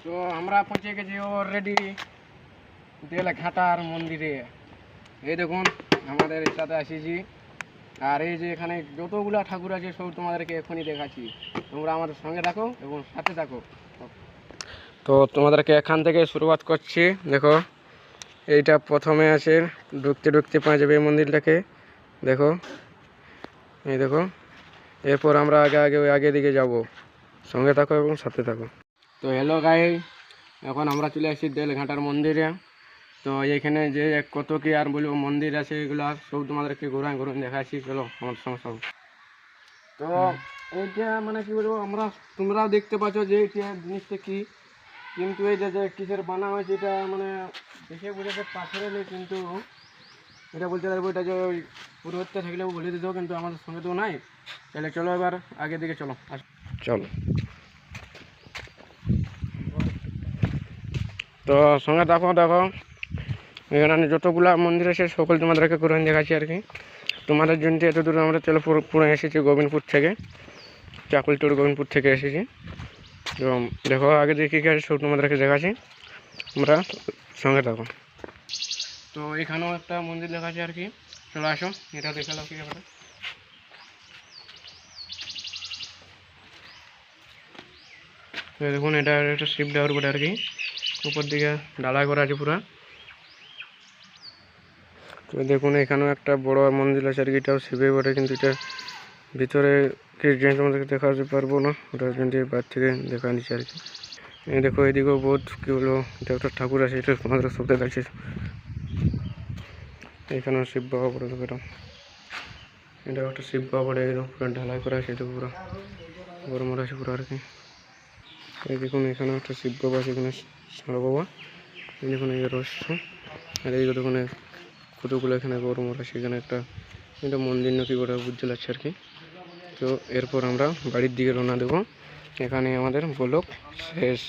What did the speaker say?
তো আমরা পৌঁছে গেছি অলরেডি বেলঘাটার মন্দিরে। এই দেখুন আমাদের সাথে আসিছি, আর এই যে এখানে যতগুলা ঠাকুর আছে সব তোমাদেরকে এখনই দেখাচ্ছি। তোমরা আমাদের সঙ্গে থাকো এবং সাথে থাকো। তো তোমাদেরকে এখান থেকে শুরুয়াত করছি। দেখো এইটা প্রথমে আছে, ঢুকতে ঢুকতে পাওয়া যাবে এই মন্দিরটাকে। দেখো এই দেখো, এরপর আমরা আগে দিকে যাব। সঙ্গে থাকো এবং সাথে থাকো। তো হ্যালো গাই, এখন আমরা চলে আসছি বেলঘাটার মন্দিরে। তো এইখানে যে কত কি আর বলবো মন্দির আছে, এগুলো সব তোমাদেরকে ঘুরে দেখাচ্ছি। চলো আমার সঙ্গে সব। তো এইটা মানে কি বলবো, তোমরাও দেখতে পাচ্ছ যে এটা জিনিসটা কি, কিন্তু এই যে কিসের বানা হয়েছে এটা মানে দেখে বুঝেছে পাথরে নেই, কিন্তু এটা বলতে পারবো এটা যে ওই পুরোহিতটা থাকলেও বলে দিত, কিন্তু আমাদের সঙ্গে তো নাই। তাহলে চলো এবার আগের দিকে চলো। চলো তো সঙ্গে দেখো দেখো এখানে যতগুলা মন্দির আছে সকল তোমাদেরকে ঘুরে দেখাচ্ছি আর কি। তোমাদের জন্য এত দূর আমরা চলো পুরো এসেছি গোবিন্দপুর থেকে, চাকুলটোর গোবিন্দপুর থেকে এসেছি। তো দেখো আগে দেখি কি আছে সব তোমাদেরকে দেখাচ্ছি, আমরা সঙ্গে থাকো। তো এখানেও একটা মন্দির দেখাচ্ছি আর কি, চলো আসো এটা দেখালো কি ব্যাপারে। দেখুন এটা একটা শিব ডাওয়ার বটে আর কি, উপর দিকে ঢালাই করা আছে পুরা। তো দেখুন এখানেও একটা বড় মন্দির আছে আর কি, এটাও শিবের বটে, কিন্তু এটা ভিতরে কি জিনিস তোমাদেরকে দেখাতে পারবো না, ওটা জন্য বাইর থেকে দেখা নিচ্ছে আর কি। এই দেখো এদিকেও বহুত কি বলবো, এটা একটা ঠাকুর আছে, এটা তোমাদের সব দেখাচ্ছে। এখানেও শিব বাবা পড়ে, দেখো এটা একটা শিব বাবা পড়ে, একদম পুরো ঢালাই করা আছে, এটা পুরো বড় মরা আছে পুরো আর কি। এই দেখুন এখানে একটা শিব বাবা আছে, এখানে সারা বাবা, এই দেখুন এই রহস্য। আর এই দেখুন কতগুলো এখানে গরম ওরা, সেখানে একটা এটা মন্দির নাকি গোটা বুঝতে লাগছে আর কি। তো এরপর আমরা বাড়ির দিকে রওনা দেবো, এখানে আমাদের ব্লগ শেষ।